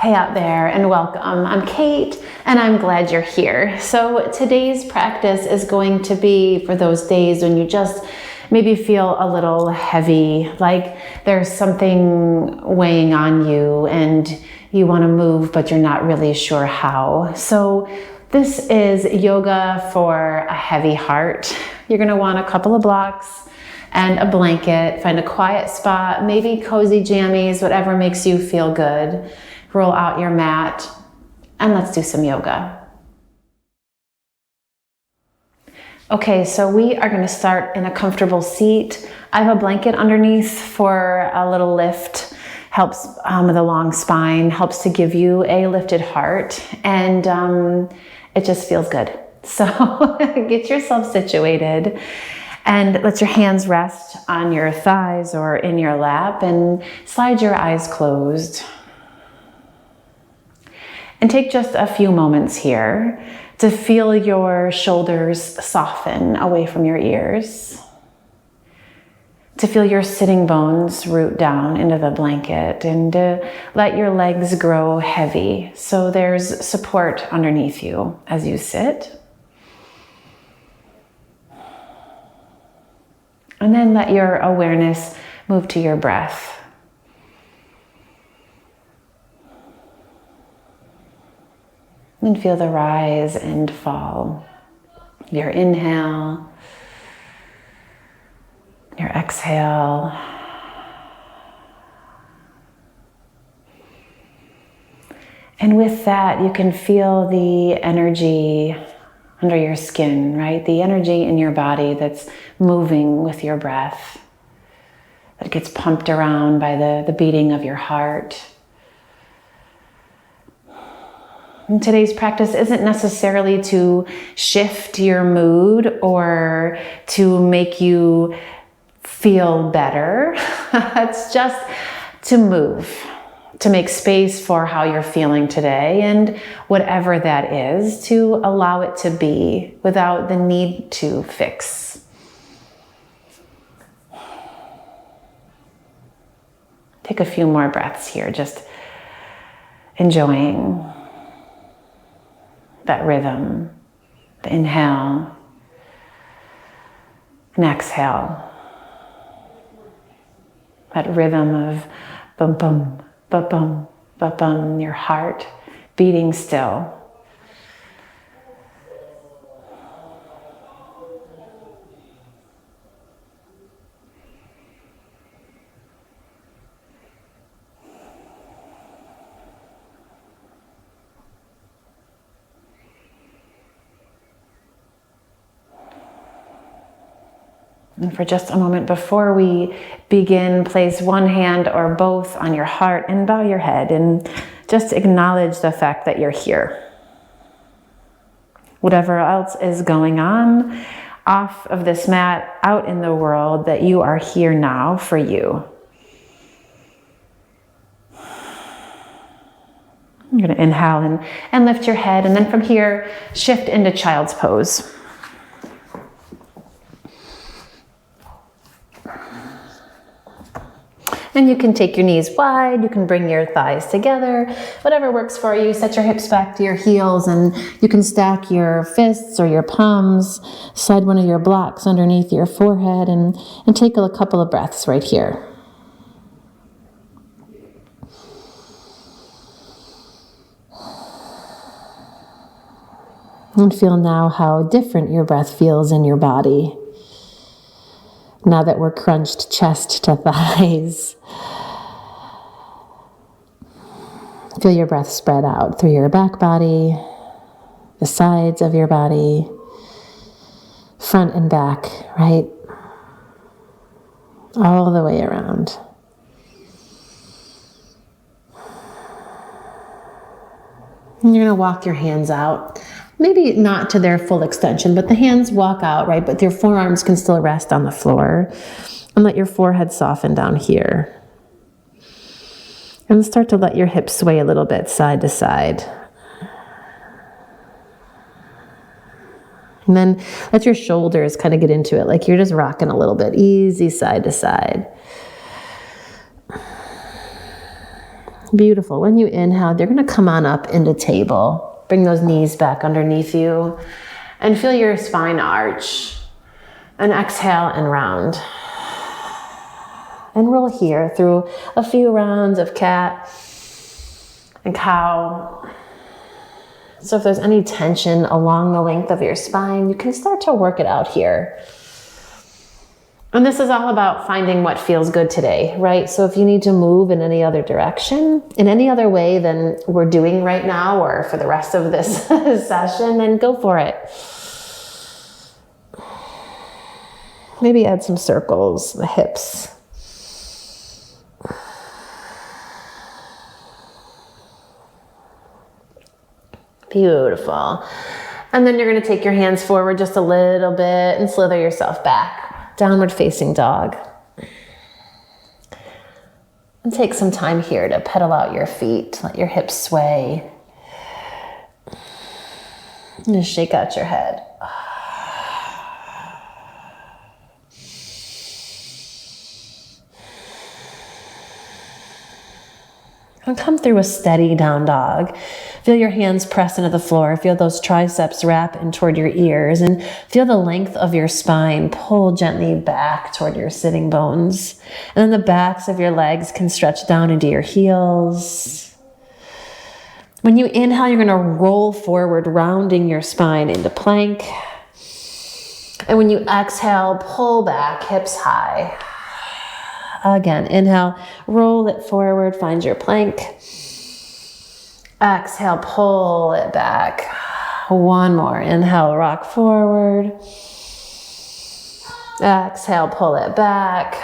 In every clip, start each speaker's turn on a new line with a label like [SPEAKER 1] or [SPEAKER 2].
[SPEAKER 1] Hey out there and welcome. I'm Kate and I'm glad you're here. So today's practice is going to be for those days when you just maybe feel a little heavy, like there's something weighing on you and you want to move but you're not really sure how. So this is yoga for a heavy heart. You're going to want a couple of blocks and a blanket. Find a quiet spot, maybe cozy jammies, whatever makes you feel good. Roll out your mat and let's do some yoga. Okay, so we are going to start in a comfortable seat. I have a blanket underneath for a little lift. Helps with a long spine, helps to give you a lifted heart, and it just feels good. So get yourself situated and let your hands rest on your thighs or in your lap and slide your eyes closed. And take just a few moments here to feel your shoulders soften away from your ears, to feel your sitting bones root down into the blanket, and to let your legs grow heavy so there's support underneath you as you sit. And then let your awareness move to your breath. And feel the rise and fall. Your inhale, your exhale. And with that, you can feel the energy under your skin, right? The energy in your body that's moving with your breath, that gets pumped around by the beating of your heart. And today's practice isn't necessarily to shift your mood or to make you feel better. It's just to move, to make space for how you're feeling today and whatever that is, to allow it to be without the need to fix. Take a few more breaths here, just enjoying that rhythm, the inhale and exhale, that rhythm of bum bum, bum bum, bum bum, your heart beating still. And for just a moment before we begin, place one hand or both on your heart and bow your head and just acknowledge the fact that you're here. Whatever else is going on off of this mat, out in the world, that you are here now for you. You're going to inhale and lift your head, and then from here, shift into child's pose. And you can take your knees wide, you can bring your thighs together, whatever works for you. Set your hips back to your heels and you can stack your fists or your palms, slide one of your blocks underneath your forehead and take a couple of breaths right here. And feel now how different your breath feels in your body. Now that we're crunched chest to thighs. Feel your breath spread out through your back body, the sides of your body, front and back, right? All the way around. And you're going to walk your hands out. Maybe not to their full extension, but the hands walk out, right? But your forearms can still rest on the floor. And let your forehead soften down here. And start to let your hips sway a little bit side to side. And then let your shoulders kind of get into it, like you're just rocking a little bit, easy side to side. Beautiful. When you inhale, you're going to come on up into table. Bring those knees back underneath you and feel your spine arch. And exhale and round. And roll here through a few rounds of cat and cow. So if there's any tension along the length of your spine, you can start to work it out here. And this is all about finding what feels good today, right? So if you need to move in any other direction, in any other way than we're doing right now or for the rest of this session, then go for it. Maybe add some circles, the hips. Beautiful. And then you're going to take your hands forward just a little bit and slither yourself back. Downward facing dog. And take some time here to pedal out your feet. Let your hips sway. And just shake out your head. And come through a steady down dog. Feel your hands press into the floor. Feel those triceps wrap in toward your ears and feel the length of your spine pull gently back toward your sitting bones. And then the backs of your legs can stretch down into your heels. When you inhale, you're going to roll forward, rounding your spine into plank. And when you exhale, pull back, hips high. Again, inhale, roll it forward, find your plank. Exhale, pull it back. One more, inhale, rock forward. Exhale, pull it back.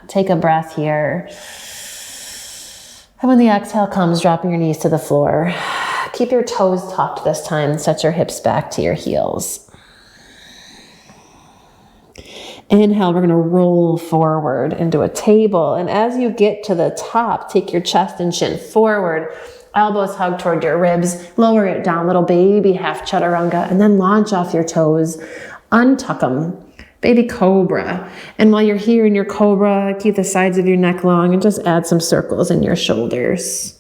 [SPEAKER 1] Take a breath here. And when the exhale comes, dropping your knees to the floor. Keep your toes tucked this time, set your hips back to your heels. Inhale, we're going to roll forward into a table. And as you get to the top, take your chest and chin forward. Elbows hug toward your ribs. Lower it down, little baby half chaturanga. And then launch off your toes. Untuck them. Baby cobra. And while you're here in your cobra, keep the sides of your neck long and just add some circles in your shoulders.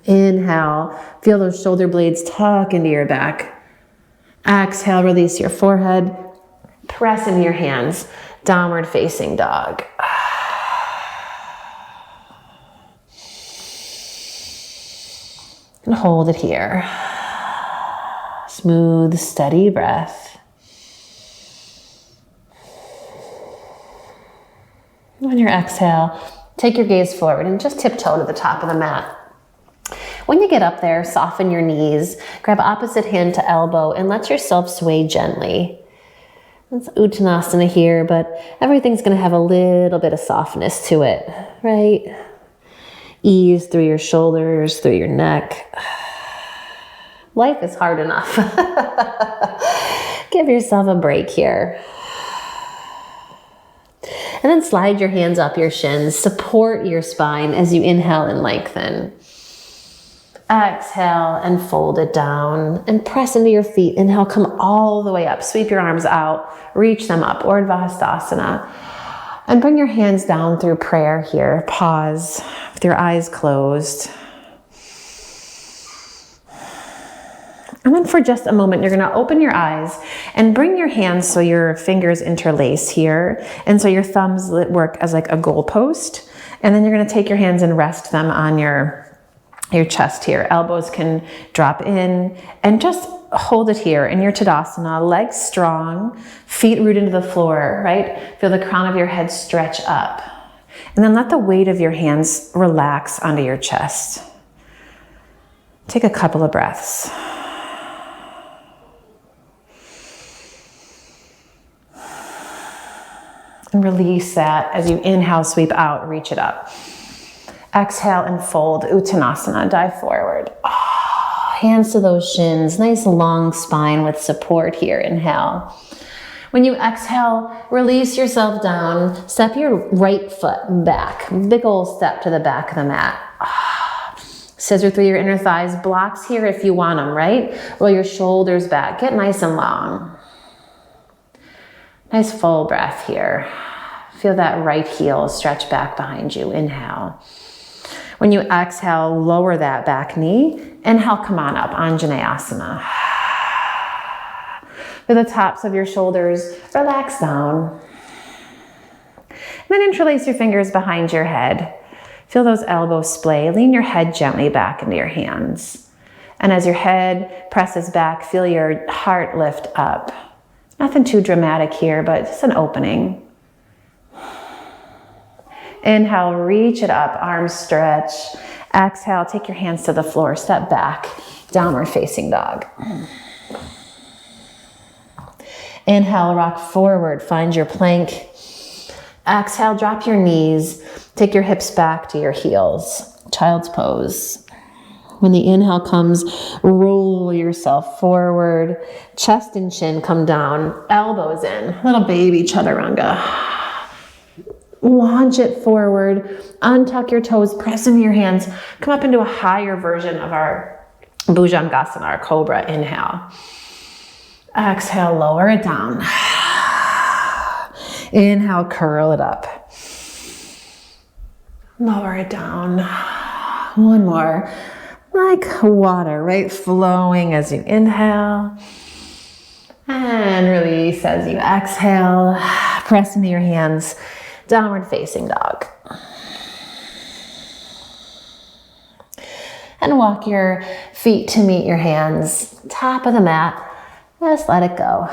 [SPEAKER 1] Inhale. Feel those shoulder blades tuck into your back. Exhale, release your forehead. Press into your hands. Downward facing dog. And hold it here. Smooth, steady breath. On your exhale, take your gaze forward and just tiptoe to the top of the mat. When you get up there, soften your knees, grab opposite hand to elbow, and let yourself sway gently. It's Uttanasana here, but everything's going to have a little bit of softness to it, right? Ease through your shoulders, through your neck. Life is hard enough. Give yourself a break here. And then slide your hands up your shins. Support your spine as you inhale and lengthen. Exhale and fold it down and press into your feet. Inhale, come all the way up. Sweep your arms out, reach them up, Urdhva Hastasana. And bring your hands down through prayer here. Pause with your eyes closed. And then for just a moment, you're going to open your eyes and bring your hands so your fingers interlace here. And so your thumbs work as like a goalpost. And then you're going to take your hands and rest them on your chest here. Elbows can drop in and just hold it here in your Tadasana. Legs strong, feet rooted into the floor, right? Feel the crown of your head stretch up. And then let the weight of your hands relax onto your chest. Take a couple of breaths. And release that as you inhale, sweep out, reach it up. Exhale and fold, Uttanasana, dive forward. Hands to those shins, nice long spine with support here, inhale. When you exhale, release yourself down, step your right foot back, big old step to the back of the mat. Scissor through your inner thighs, blocks here if you want them, right? Roll your shoulders back, get nice and long. Nice full breath here. Feel that right heel stretch back behind you. Inhale. When you exhale, lower that back knee. Inhale, come on up, Anjaneyasana. Feel the tops of your shoulders relax down. And then interlace your fingers behind your head. Feel those elbows splay. Lean your head gently back into your hands. And as your head presses back, feel your heart lift up. Nothing too dramatic here, but just an opening. Inhale, reach it up, arms stretch. Exhale, take your hands to the floor, step back, downward facing dog. Inhale, rock forward, find your plank. Exhale, drop your knees, take your hips back to your heels. Child's pose. When the inhale comes, roll yourself forward, chest and chin come down, elbows in, little baby chaturanga. Launch it forward, untuck your toes, press into your hands, come up into a higher version of our Bhujangasana, our cobra. Inhale. Exhale, lower it down. Inhale, curl it up. Lower it down. One more. Like water, right? Flowing as you inhale. And release as you exhale. Press into your hands. Downward facing dog. And walk your feet to meet your hands. Top of the mat. Just let it go.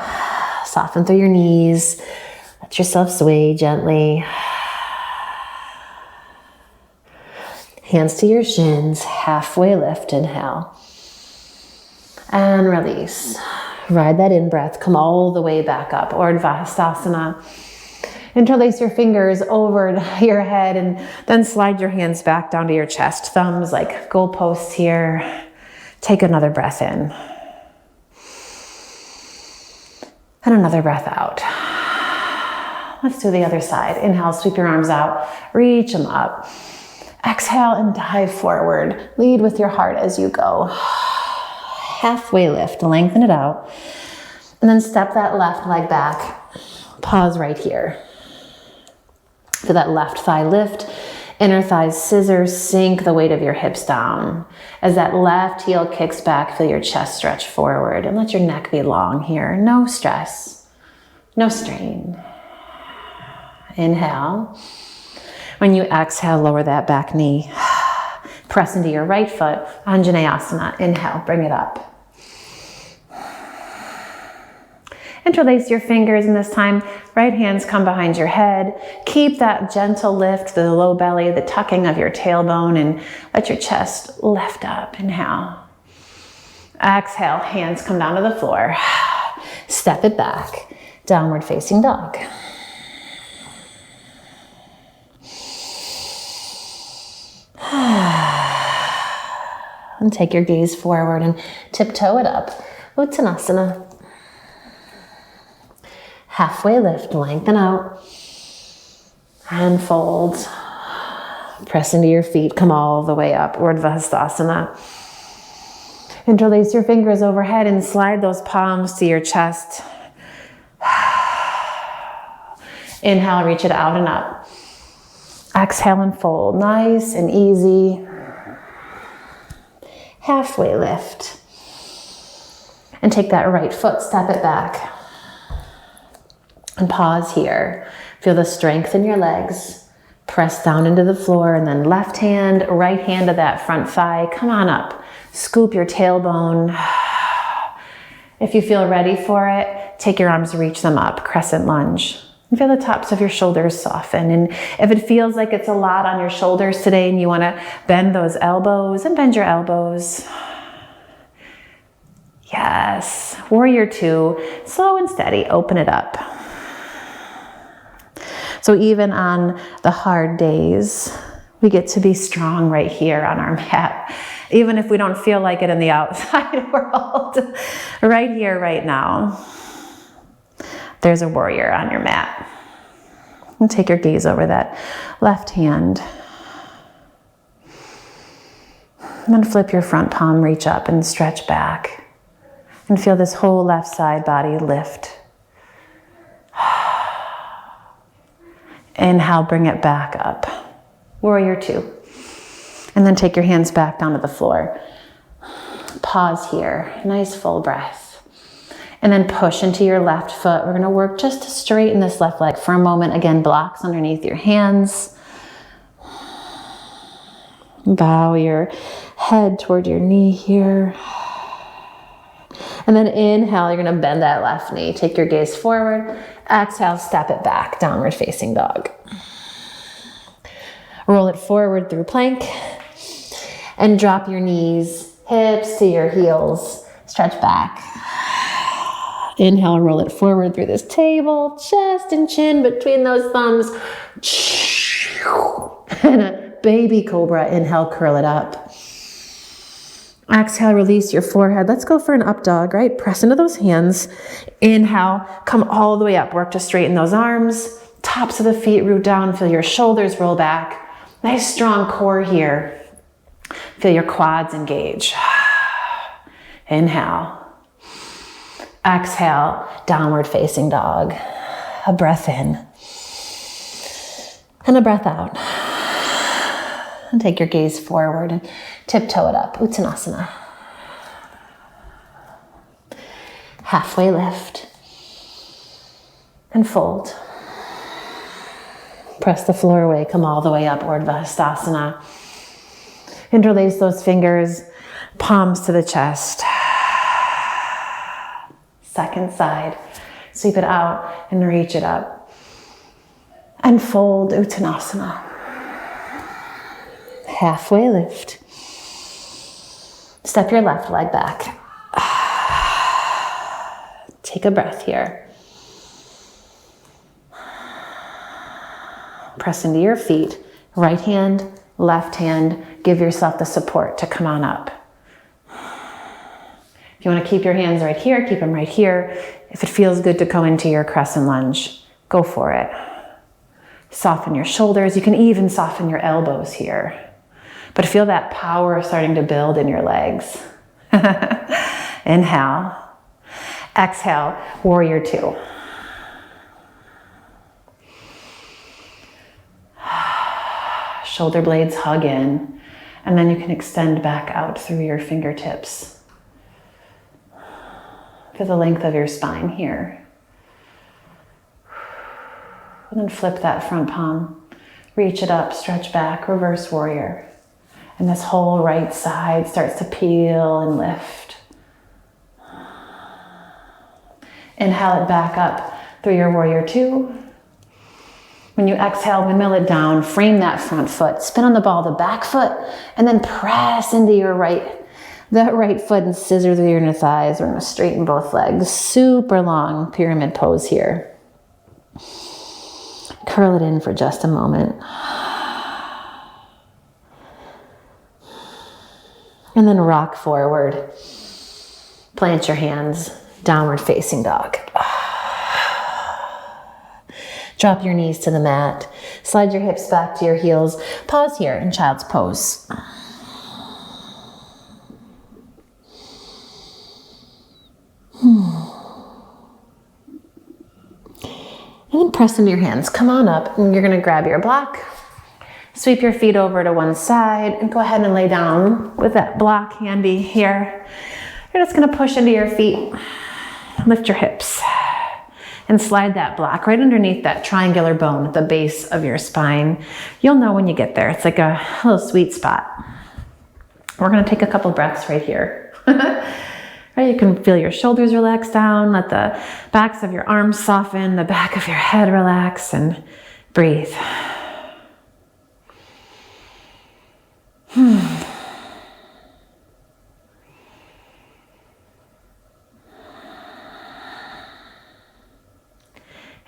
[SPEAKER 1] Soften through your knees. Let yourself sway gently. Hands to your shins. Halfway lift. Inhale. And release. Ride that in-breath. Come all the way back up. Urdhva. Interlace your fingers over your head and then slide your hands back down to your chest. Thumbs like goalposts here. Take another breath in. And another breath out. Let's do the other side. Inhale, sweep your arms out. Reach them up. Exhale and dive forward. Lead with your heart as you go. Halfway lift. Lengthen it out. And then step that left leg back. Pause right here. Feel that left thigh lift, inner thighs scissor, sink the weight of your hips down. As that left heel kicks back, feel your chest stretch forward and let your neck be long here. No stress, no strain. Inhale. When you exhale, lower that back knee. Press into your right foot, Anjaneyasana. Inhale, bring it up. Interlace your fingers, and this time, right hands come behind your head. Keep that gentle lift to the low belly, the tucking of your tailbone, and let your chest lift up. Inhale. Exhale, hands come down to the floor. Step it back. Downward facing dog. And take your gaze forward and tiptoe it up. Uttanasana. Halfway lift, lengthen out. And fold. Press into your feet, come all the way up. Urdhva. Interlace your fingers overhead and slide those palms to your chest. Inhale, reach it out and up. Exhale and fold. Nice and easy. Halfway lift. And take that right foot, step it back. And pause here. Feel the strength in your legs. Press down into the floor and then left hand, right hand to that front thigh. Come on up. Scoop your tailbone. If you feel ready for it, take your arms, reach them up. Crescent lunge. And feel the tops of your shoulders soften. And if it feels like it's a lot on your shoulders today and you want to bend those elbows and bend your elbows. Yes. Warrior two. Slow and steady. Open it up. So even on the hard days, we get to be strong right here on our mat. Even if we don't feel like it in the outside world, right here, right now, there's a warrior on your mat. And take your gaze over that left hand. And then flip your front palm, reach up and stretch back. And feel this whole left side body lift. Inhale, bring it back up. Warrior two. And then take your hands back down to the floor. Pause here. Nice full breath. And then push into your left foot. We're gonna work just to straighten this left leg for a moment. Again, blocks underneath your hands. Bow your head toward your knee here. And then inhale, you're gonna bend that left knee. Take your gaze forward. Exhale, step it back, downward facing dog. Roll it forward through plank. And drop your knees, hips to your heels. Stretch back. Inhale, roll it forward through this table. Chest and chin between those thumbs. And a baby cobra. Inhale, curl it up. Exhale, release your forehead. Let's go for an up dog, right? Press into those hands. Inhale, come all the way up. Work to straighten those arms. Tops of the feet root down. Feel your shoulders roll back. Nice strong core here. Feel your quads engage. Inhale. Exhale, downward facing dog. A breath in. And a breath out. And take your gaze forward and tiptoe it up. Uttanasana. Halfway lift. And fold. Press the floor away. Come all the way up. Urdhva Hastasana. Interlace those fingers. Palms to the chest. Second side. Sweep it out and reach it up. And fold Uttanasana. Halfway lift. Step your left leg back. Take a breath here. Press into your feet. Right hand, left hand. Give yourself the support to come on up. If you want to keep your hands right here, keep them right here. If it feels good to go into your crescent lunge, go for it. Soften your shoulders. You can even soften your elbows here. But feel that power starting to build in your legs. Inhale. Exhale, warrior two. Shoulder blades hug in, and then you can extend back out through your fingertips. Feel the length of your spine here. And then flip that front palm. Reach it up, stretch back, reverse warrior. And this whole right side starts to peel and lift. Inhale it back up through your warrior two. When you exhale, windmill it down, frame that front foot, spin on the ball, the back foot, and then press into your that right foot and scissor through your inner thighs. We're gonna straighten both legs. Super long pyramid pose here. Curl it in for just a moment. And then rock forward. Plant your hands, downward facing dog. Drop your knees to the mat. Slide your hips back to your heels. Pause here in child's pose. And then press into your hands. Come on up, and you're gonna grab your block. Sweep your feet over to one side and go ahead and lay down with that block handy here. You're just gonna push into your feet. Lift your hips. And slide that block right underneath that triangular bone at the base of your spine. You'll know when you get there. It's like a little sweet spot. We're gonna take a couple breaths right here. Right, you can feel your shoulders relax down, let the backs of your arms soften, the back of your head relax, and breathe.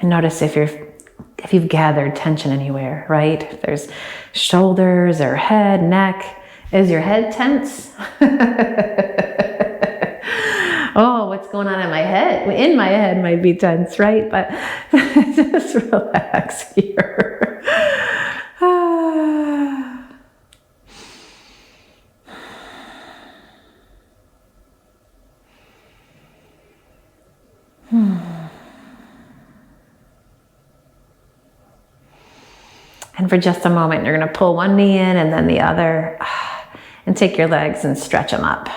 [SPEAKER 1] And notice if you've gathered tension anywhere, right? If there's shoulders or head, neck. Is your head tense? Oh, what's going on in my head? In my head might be tense, right? But just relax here. And for just a moment, you're gonna pull one knee in and then the other, and take your legs and stretch them up.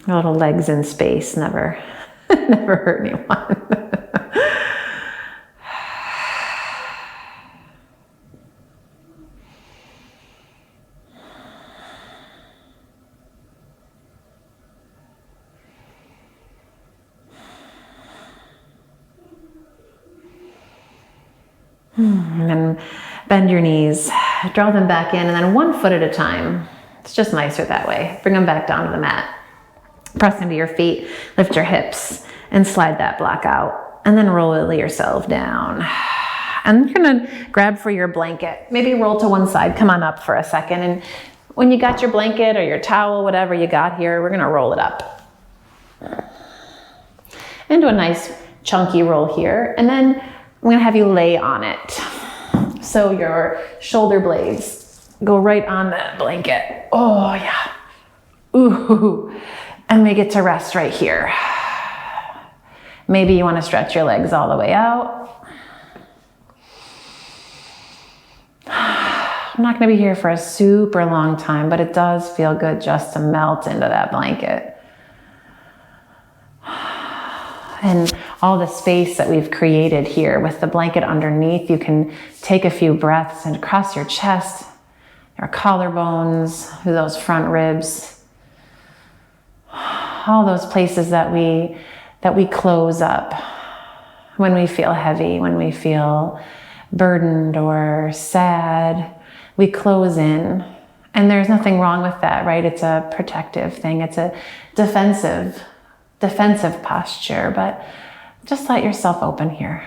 [SPEAKER 1] Little legs in space never, never hurt anyone. And then bend your knees, draw them back in, and then 1 foot at a time. It's just nicer that way. Bring them back down to the mat. Press into your feet, lift your hips, and slide that block out. And then roll yourself down. And you're gonna grab for your blanket. Maybe roll to one side, come on up for a second. And when you got your blanket or your towel, whatever you got here, we're gonna roll it up. And do a nice chunky roll here. And then I'm gonna have you lay on it. So your shoulder blades go right on the blanket. Oh yeah. Ooh. And we get to rest right here. Maybe you wanna stretch your legs all the way out. I'm not gonna be here for a super long time, but it does feel good just to melt into that blanket. And all the space that we've created here with the blanket underneath, you can take a few breaths and across your chest, your collarbones, through those front ribs, all those places that we close up when we feel heavy, when we feel burdened or sad. We close in, and there's nothing wrong with that, right? It's a protective thing. It's a defensive posture, but just let yourself open here.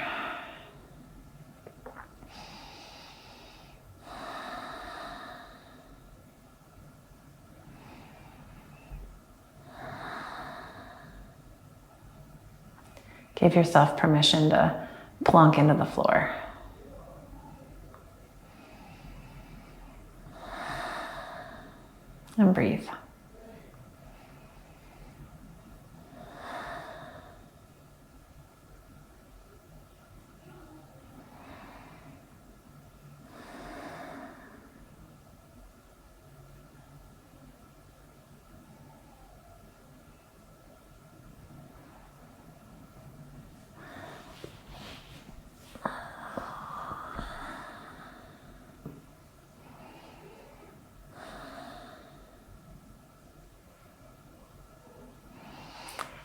[SPEAKER 1] Give yourself permission to plunk into the floor. And breathe.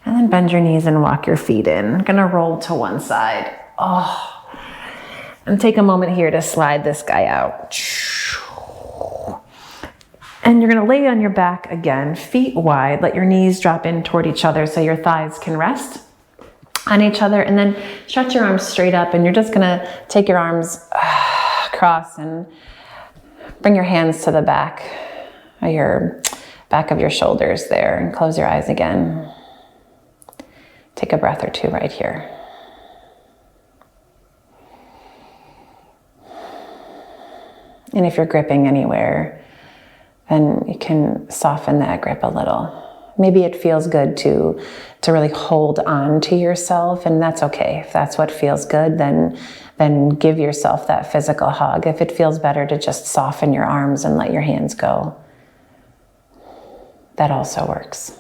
[SPEAKER 1] And then bend your knees and walk your feet in. I'm gonna roll to one side. Oh, and take a moment here to slide this guy out. And you're gonna lay on your back again, feet wide. Let your knees drop in toward each other so your thighs can rest on each other. And then stretch your arms straight up, and you're just gonna take your arms across and bring your hands to the back of your shoulders there, and close your eyes again. Take a breath or two right here. And if you're gripping anywhere, then you can soften that grip a little. Maybe it feels good to really hold on to yourself, and that's okay. If that's what feels good, then give yourself that physical hug. If it feels better to just soften your arms and let your hands go, that also works.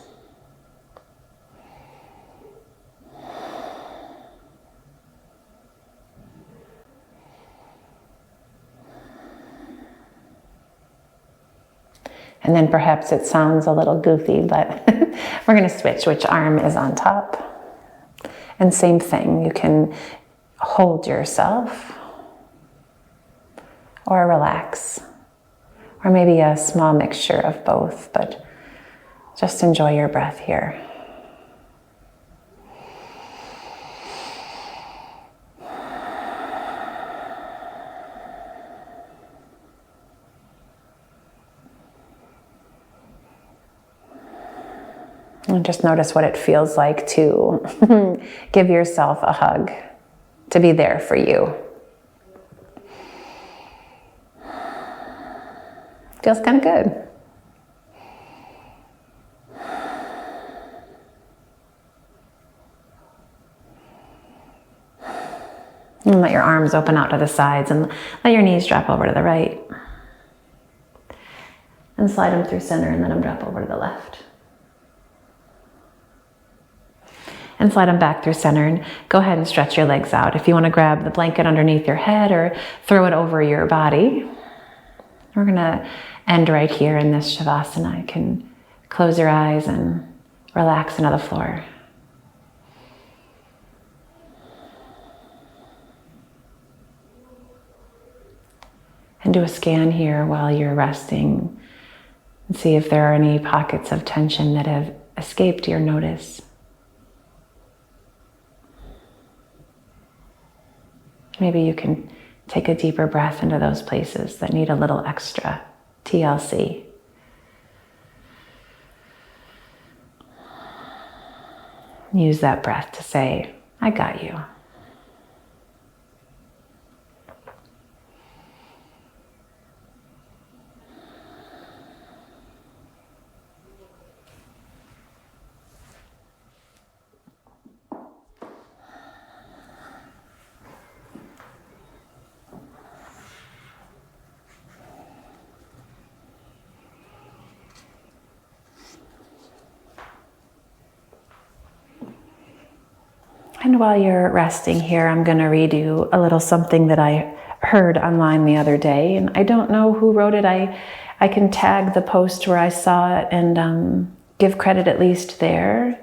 [SPEAKER 1] And then perhaps it sounds a little goofy, but we're gonna switch which arm is on top. And same thing, you can hold yourself or relax, or maybe a small mixture of both, but just enjoy your breath here. And just notice what it feels like to give yourself a hug, to be there for you. Feels kind of good. And let your arms open out to the sides and let your knees drop over to the right. And slide them through center and let them drop over to the left. And slide them back through center and go ahead and stretch your legs out. If you want to grab the blanket underneath your head or throw it over your body. We're going to end right here in this Shavasana. You can close your eyes and relax into the floor. And do a scan here while you're resting and see if there are any pockets of tension that have escaped your notice. Maybe you can take a deeper breath into those places that need a little extra TLC. Use that breath to say, I got you. And while you're resting here, I'm going to read you a little something that I heard online the other day. And I don't know who wrote it. I can tag the post where I saw it and give credit at least there.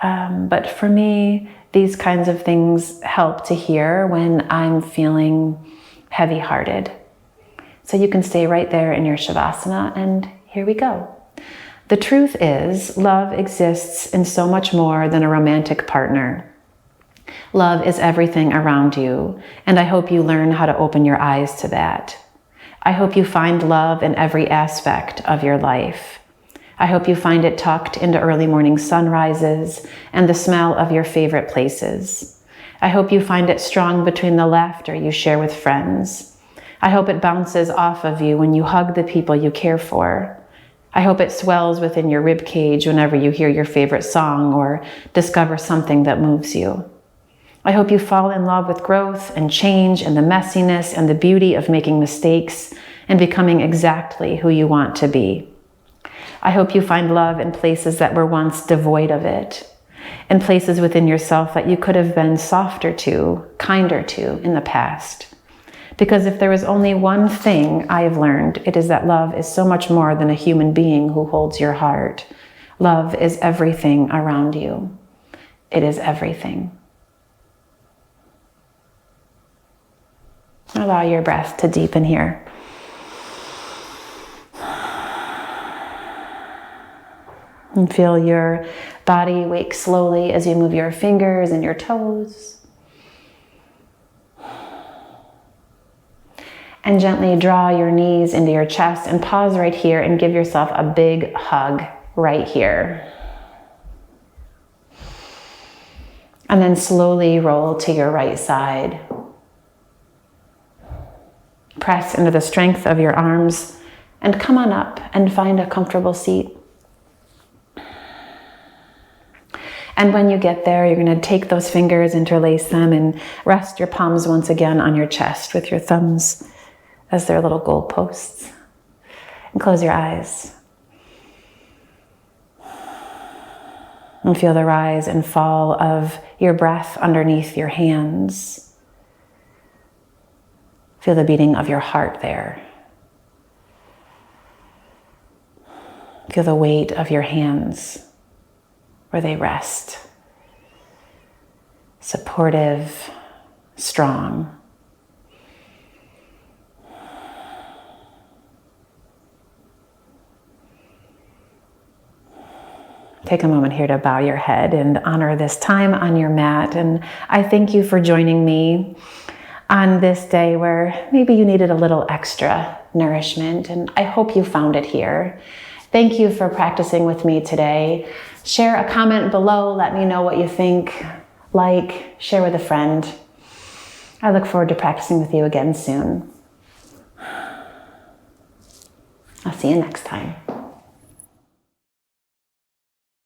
[SPEAKER 1] But for me, these kinds of things help to hear when I'm feeling heavy-hearted. So you can stay right there in your Shavasana, and here we go. The truth is, love exists in so much more than a romantic partner. Love is everything around you, and I hope you learn how to open your eyes to that. I hope you find love in every aspect of your life. I hope you find it tucked into early morning sunrises and the smell of your favorite places. I hope you find it strong between the laughter you share with friends. I hope it bounces off of you when you hug the people you care for. I hope it swells within your rib cage whenever you hear your favorite song or discover something that moves you. I hope you fall in love with growth and change and the messiness and the beauty of making mistakes and becoming exactly who you want to be. I hope you find love in places that were once devoid of it, in places within yourself that you could have been softer to, kinder to in the past. Because if there is only one thing I have learned, it is that love is so much more than a human being who holds your heart. Love is everything around you. It is everything. Allow your breath to deepen here. And feel your body wake slowly as you move your fingers and your toes. And gently draw your knees into your chest and pause right here and give yourself a big hug right here. And then slowly roll to your right side. Press into the strength of your arms and come on up and find a comfortable seat. And when you get there, you're going to take those fingers, interlace them, and rest your palms once again on your chest with your thumbs as their little goalposts. And close your eyes. And feel the rise and fall of your breath underneath your hands. Feel the beating of your heart there. Feel the weight of your hands where they rest. Supportive, strong. Take a moment here to bow your head and honor this time on your mat. And I thank you for joining me on this day where maybe you needed a little extra nourishment, and I hope you found it here. Thank you for practicing with me today. Share a comment below. Let me know what you think. Like, share with a friend. I look forward to practicing with you again soon. I'll see you next time.